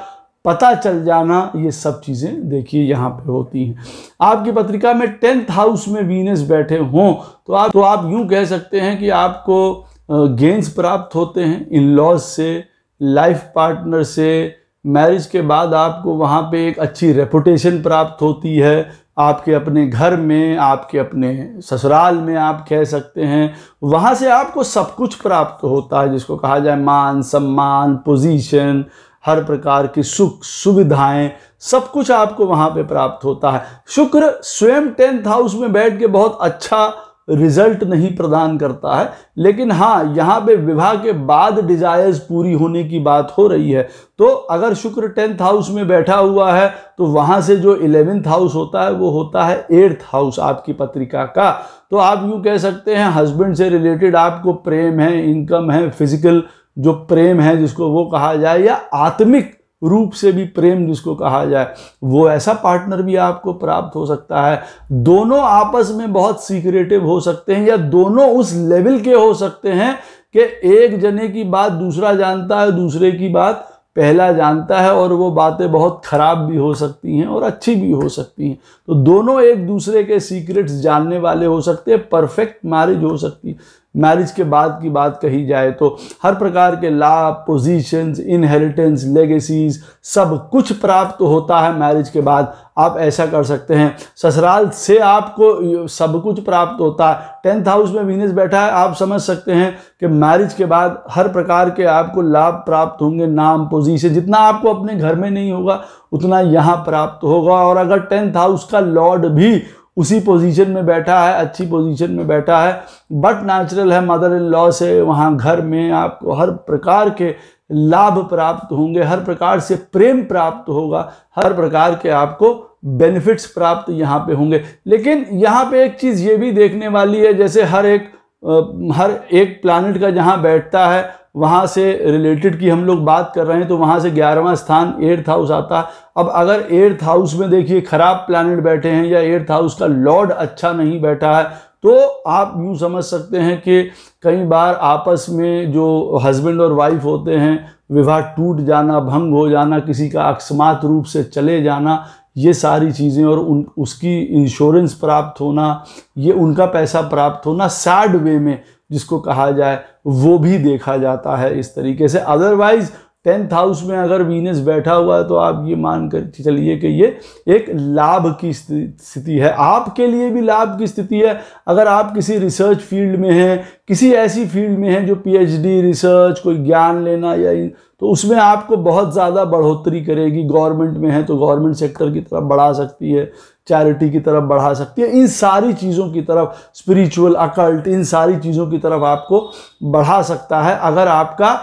पता चल जाना, ये सब चीज़ें देखिए यहाँ पे होती हैं। आपकी पत्रिका में 10th हाउस में वीनस बैठे हों तो आप यूँ कह सकते हैं कि आपको गेन्स प्राप्त होते हैं इन लॉज से, लाइफ पार्टनर से। मैरिज के बाद आपको वहाँ पे एक अच्छी रेपुटेशन प्राप्त होती है, आपके अपने घर में, आपके अपने ससुराल में आप कह सकते हैं। वहाँ से आपको सब कुछ प्राप्त होता है, जिसको कहा जाए मान सम्मान, पोजीशन, हर प्रकार की सुख सुविधाएं, सब कुछ आपको वहाँ पे प्राप्त होता है। शुक्र स्वयं 10th हाउस में बैठ के बहुत अच्छा रिजल्ट नहीं प्रदान करता है, लेकिन हाँ, यहाँ पे विवाह के बाद डिजायर्स पूरी होने की बात हो रही है। तो अगर शुक्र 10th हाउस में बैठा हुआ है तो वहाँ से जो 11th हाउस होता है वो होता है 8th हाउस आपकी पत्रिका का। तो आप यूँ कह सकते हैं हस्बैंड से रिलेटेड आपको प्रेम है, इनकम है, फिजिकल जो प्रेम है जिसको वो कहा जाए, या आत्मिक रूप से भी प्रेम जिसको कहा जाए, वो ऐसा पार्टनर भी आपको प्राप्त हो सकता है। दोनों आपस में बहुत सीक्रेटिव हो सकते हैं, या दोनों उस लेवल के हो सकते हैं कि एक जने की बात दूसरा जानता है, दूसरे की बात पहला जानता है, और वो बातें बहुत ख़राब भी हो सकती हैं और अच्छी भी हो सकती हैं। तो दोनों एक दूसरे के सीक्रेट्स जानने वाले हो सकते हैं, परफेक्ट मैरिज हो सकती है। मैरिज के बाद की बात कही जाए तो हर प्रकार के लाभ, पोजीशंस, इनहेरिटेंस, लेगेसीज सब कुछ प्राप्त होता है मैरिज के बाद। आप ऐसा कर सकते हैं, ससुराल से आपको सब कुछ प्राप्त होता है। 10th हाउस में वीनस बैठा है, आप समझ सकते हैं कि मैरिज के बाद हर प्रकार के आपको लाभ प्राप्त होंगे, नाम, पोजीशन, जितना आपको अपने घर में नहीं होगा उतना यहाँ प्राप्त होगा। और अगर 10th हाउस का लॉर्ड भी उसी पोजीशन में बैठा है, अच्छी पोजीशन में बैठा है, बट नेचुरल है, मदर इन लॉ से वहाँ घर में आपको हर प्रकार के लाभ प्राप्त होंगे, हर प्रकार से प्रेम प्राप्त होगा, हर प्रकार के आपको बेनिफिट्स प्राप्त यहाँ पे होंगे। लेकिन यहाँ पे एक चीज़ ये भी देखने वाली है, जैसे हर एक प्लैनेट का जहाँ बैठता है वहाँ से रिलेटेड की हम लोग बात कर रहे हैं, तो वहाँ से 11वां स्थान 8th हाउस आता है। अब अगर 8th हाउस में देखिए खराब प्लैनेट बैठे हैं या 8th हाउस का लॉर्ड अच्छा नहीं बैठा है, तो आप यूँ समझ सकते हैं कि कई बार आपस में जो हस्बैंड और वाइफ होते हैं, विवाह टूट जाना, भंग हो जाना, किसी का अकस्मात रूप से चले जाना, ये सारी चीज़ें, और उसकी इंश्योरेंस प्राप्त होना, ये उनका पैसा प्राप्त होना सैड वे में जिसको कहा जाए, वो भी देखा जाता है इस तरीके से। अदरवाइज 10th हाउस में अगर वीनस बैठा हुआ है तो आप ये मान कर चलिए कि ये एक लाभ की स्थिति है, आपके लिए भी लाभ की स्थिति है। अगर आप किसी रिसर्च फील्ड में हैं, किसी ऐसी फील्ड में हैं जो PhD रिसर्च, कोई ज्ञान लेना या तो उसमें आपको बहुत ज़्यादा बढ़ोतरी करेगी। गवर्नमेंट में है तो गवर्नमेंट सेक्टर की तरफ बढ़ा सकती है, चैरिटी की तरफ बढ़ा सकती है, इन सारी चीज़ों की तरफ, स्पिरिचुअल, अकल्ट, इन सारी चीज़ों की तरफ आपको बढ़ा सकता है अगर आपका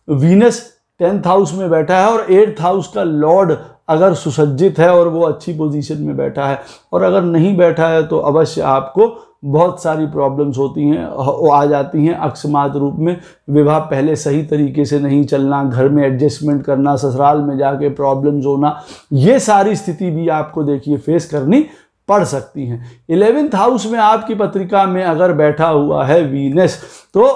वीनस 10th हाउस में बैठा है और 8th हाउस का लॉर्ड अगर सुसज्जित है और वो अच्छी पोजीशन में बैठा है। और अगर नहीं बैठा है तो अवश्य आपको बहुत सारी प्रॉब्लम्स होती हैं, आ जाती हैं अकस्मात रूप में। विवाह पहले सही तरीके से नहीं चलना, घर में एडजस्टमेंट करना, ससुराल में जाके प्रॉब्लम्स होना, ये सारी स्थिति भी आपको देखिए फेस करनी पड़ सकती हैं। 11th हाउस में आपकी पत्रिका में अगर बैठा हुआ है वीनस, तो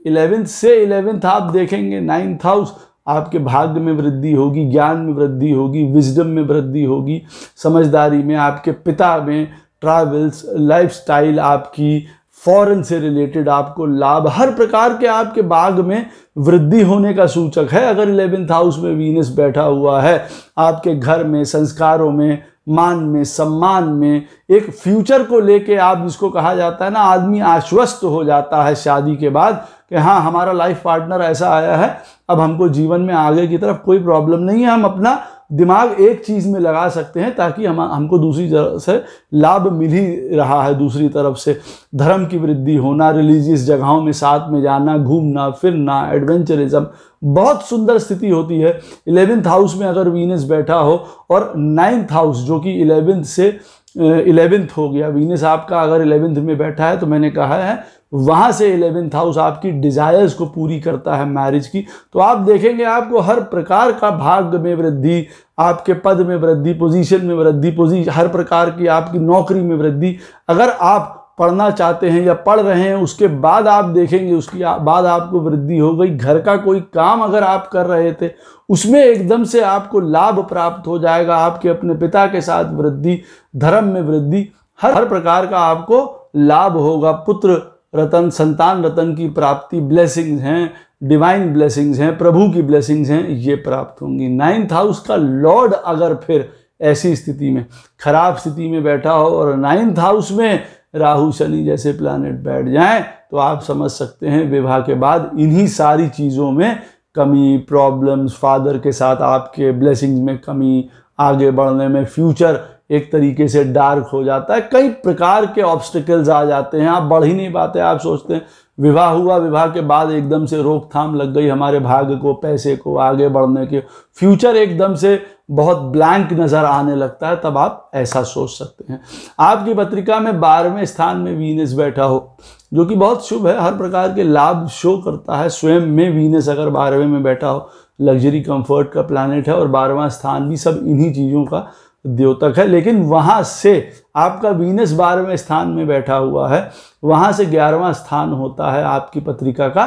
11th से 11th आप देखेंगे 9th हाउस, आपके भाग्य में वृद्धि होगी, ज्ञान में वृद्धि होगी, विजडम में वृद्धि होगी, समझदारी में, आपके पिता में, ट्रैवल्स, लाइफस्टाइल आपकी, फॉरेन से रिलेटेड आपको लाभ, हर प्रकार के आपके भाग्य में वृद्धि होने का सूचक है। अगर 11th हाउस में वीनस बैठा हुआ है, आपके घर में, संस्कारों में, मान में, सम्मान में, एक फ्यूचर को लेके आप जिसको कहा जाता है ना, आदमी आश्वस्त हो जाता है शादी के बाद कि हाँ हमारा लाइफ पार्टनर ऐसा आया है, अब हमको जीवन में आगे की तरफ कोई प्रॉब्लम नहीं है, हम अपना दिमाग एक चीज़ में लगा सकते हैं ताकि हमको दूसरी तरफ से लाभ मिल ही रहा है। दूसरी तरफ से धर्म की वृद्धि होना, रिलीजियस जगहों में साथ में जाना, घूमना फिरना, एडवेंचरिज्म, बहुत सुंदर स्थिति होती है। 11th हाउस में अगर वीनस बैठा हो और 9th हाउस जो कि 11th से 11th हो गया, वीनस आपका अगर 11th में बैठा है तो मैंने कहा है वहाँ से 11th हाउस आपकी डिज़ायर्स को पूरी करता है मैरिज की। तो आप देखेंगे आपको हर प्रकार का भाग्य में वृद्धि, आपके पद में वृद्धि, पोजीशन में वृद्धि, हर प्रकार की आपकी नौकरी में वृद्धि। अगर आप पढ़ना चाहते हैं या पढ़ रहे हैं, उसके बाद आप देखेंगे उसकी बाद आपको वृद्धि हो गई। घर का कोई काम अगर आप कर रहे थे उसमें एकदम से आपको लाभ प्राप्त हो जाएगा, आपके अपने पिता के साथ वृद्धि, धर्म में वृद्धि, हर प्रकार का आपको लाभ होगा। पुत्र रतन, संतान रतन की प्राप्ति, ब्लेसिंग्स हैं, डिवाइन ब्लेसिंग्स हैं, प्रभु की ब्लेसिंग्स हैं, ये प्राप्त होंगी। 9th हाउस का लॉर्ड अगर फिर ऐसी स्थिति में, खराब स्थिति में बैठा हो और 9th हाउस में राहु शनि जैसे प्लैनेट बैठ जाएं, तो आप समझ सकते हैं विवाह के बाद इन्हीं सारी चीज़ों में कमी, प्रॉब्लम्स, फादर के साथ आपके ब्लेसिंग्स में कमी, आगे बढ़ने में फ्यूचर एक तरीके से डार्क हो जाता है, कई प्रकार के ऑब्स्टिकल्स आ जाते हैं, आप बढ़ ही नहीं पाते। आप सोचते हैं विवाह हुआ, विवाह के बाद एकदम से रोकथाम लग गई हमारे भाग्य को, पैसे को, आगे बढ़ने के, फ्यूचर एकदम से बहुत ब्लैंक नज़र आने लगता है, तब आप ऐसा सोच सकते हैं। आपकी पत्रिका में 12वें स्थान में वीनस बैठा हो, जो कि बहुत शुभ है, हर प्रकार के लाभ शो करता है। स्वयं में वीनस अगर 12वें में बैठा हो, लग्जरी कंफर्ट का प्लैनेट है और 12वां स्थान भी सब इन्हीं चीज़ों का द्योतक है। लेकिन वहाँ से आपका वीनस 12वें स्थान में बैठा हुआ है, वहाँ से 11वां स्थान होता है आपकी पत्रिका का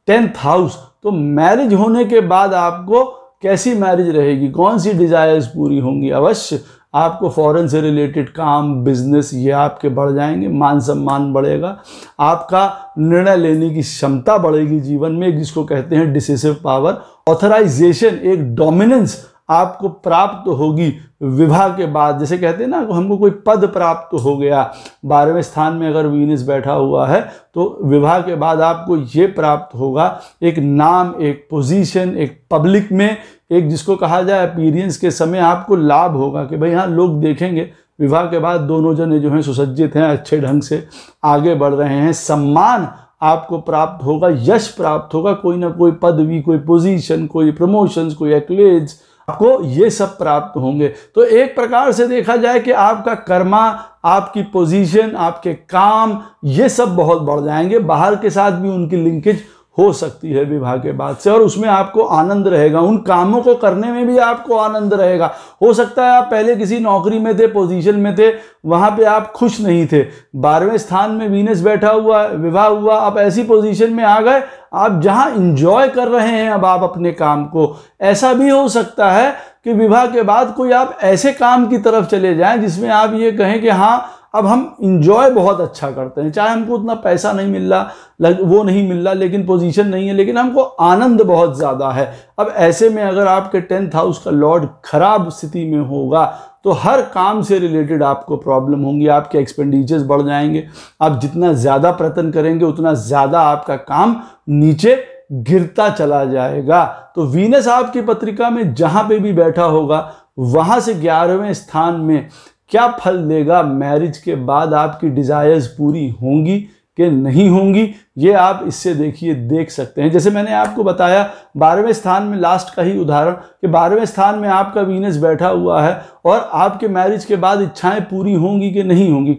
10th हाउस। तो मैरिज होने के बाद आपको कैसी मैरिज रहेगी, कौन सी डिजायर्स पूरी होंगी। अवश्य आपको फॉरेन से रिलेटेड काम, बिजनेस, ये आपके बढ़ जाएंगे, मान सम्मान बढ़ेगा, आपका निर्णय लेने की क्षमता बढ़ेगी जीवन में, जिसको कहते हैं डिसिसिव पावर, ऑथराइजेशन, एक डोमिनेंस आपको प्राप्त होगी विवाह के बाद। जैसे कहते हैं ना, हमको कोई पद प्राप्त हो गया, 12वें स्थान में अगर वीनस बैठा हुआ है तो विवाह के बाद आपको ये प्राप्त होगा, एक नाम, एक पोजीशन, एक पब्लिक में एक जिसको कहा जाए अपीयरेंस के समय आपको लाभ होगा कि भाई हाँ लोग देखेंगे विवाह के बाद दोनों जने जो हैं सुसज्जित हैं, अच्छे ढंग से आगे बढ़ रहे हैं, सम्मान आपको प्राप्त होगा, यश प्राप्त होगा, कोई ना कोई पदवी, कोई पोजीशन, कोई प्रमोशंस, कोई एक्लेज, आपको ये सब प्राप्त होंगे। तो एक प्रकार से देखा जाए कि आपका कर्मा, आपकी पोजीशन, आपके काम, ये सब बहुत बढ़ जाएंगे। बाहर के साथ भी उनकी लिंकेज हो सकती है विवाह के बाद से, और उसमें आपको आनंद रहेगा, उन कामों को करने में भी आपको आनंद रहेगा। हो सकता है आप पहले किसी नौकरी में थे, पोजीशन में थे, वहां पे आप खुश नहीं थे, 12वें स्थान में वीनस बैठा हुआ, विवाह हुआ, आप ऐसी पोजीशन में आ गए आप जहां इंजॉय कर रहे हैं अब आप अपने काम को। ऐसा भी हो सकता है कि विवाह के बाद कोई आप ऐसे काम की तरफ चले जाएं जिसमें आप ये कहें कि हाँ अब हम इंजॉय बहुत अच्छा करते हैं, चाहे हमको उतना पैसा नहीं मिल रहा, वो नहीं मिल रहा, लेकिन पोजीशन नहीं है, लेकिन हमको आनंद बहुत ज़्यादा है। अब ऐसे में अगर आपके 10th हाउस का लॉर्ड खराब स्थिति में होगा तो हर काम से रिलेटेड आपको प्रॉब्लम होंगी, आपके एक्सपेंडिचर्स बढ़ जाएंगे, आप जितना ज़्यादा प्रयत्न करेंगे उतना ज़्यादा आपका काम नीचे गिरता चला जाएगा। तो वीनस आपकी पत्रिका में जहाँ पे भी बैठा होगा वहाँ से 11वें स्थान में क्या फल देगा, मैरिज के बाद आपकी डिजायर्स पूरी होंगी कि नहीं होंगी, ये आप इससे देख सकते हैं। जैसे मैंने आपको बताया 12वें स्थान में, लास्ट का ही उदाहरण, कि 12वें स्थान में आपका वीनस बैठा हुआ है और आपके मैरिज के बाद इच्छाएं पूरी होंगी कि नहीं होंगी,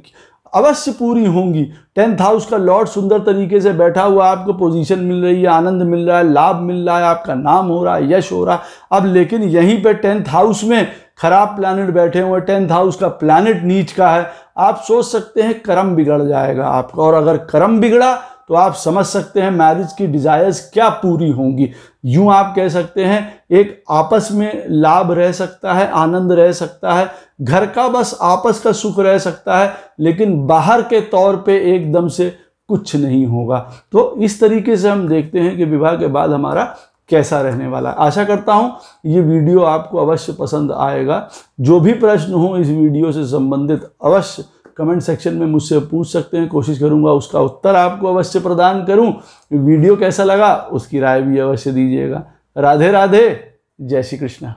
अवश्य पूरी होंगी। 10th हाउस का लॉर्ड सुंदर तरीके से बैठा हुआ, आपको पोजीशन मिल रही है, आनंद मिल रहा है, लाभ मिल रहा है, आपका नाम हो रहा है, यश हो रहा है। अब लेकिन यहीं पे 10th हाउस में खराब प्लैनेट बैठे हुए, 10th हाउस का प्लैनेट नीच का है, आप सोच सकते हैं कर्म बिगड़ जाएगा आपका, और अगर कर्म बिगड़ा तो आप समझ सकते हैं मैरिज की डिजायर्स क्या पूरी होंगी। यूं आप कह सकते हैं एक आपस में लाभ रह सकता है, आनंद रह सकता है, घर का बस आपस का सुख रह सकता है, लेकिन बाहर के तौर पे एकदम से कुछ नहीं होगा। तो इस तरीके से हम देखते हैं कि विवाह के बाद हमारा कैसा रहने वाला है। आशा करता हूं ये वीडियो आपको अवश्य पसंद आएगा। जो भी प्रश्न हो इस वीडियो से संबंधित अवश्य कमेंट सेक्शन में मुझसे पूछ सकते हैं, कोशिश करूंगा उसका उत्तर आपको अवश्य प्रदान करूं। वीडियो कैसा लगा उसकी राय भी अवश्य दीजिएगा। राधे राधे, जय श्री कृष्ण।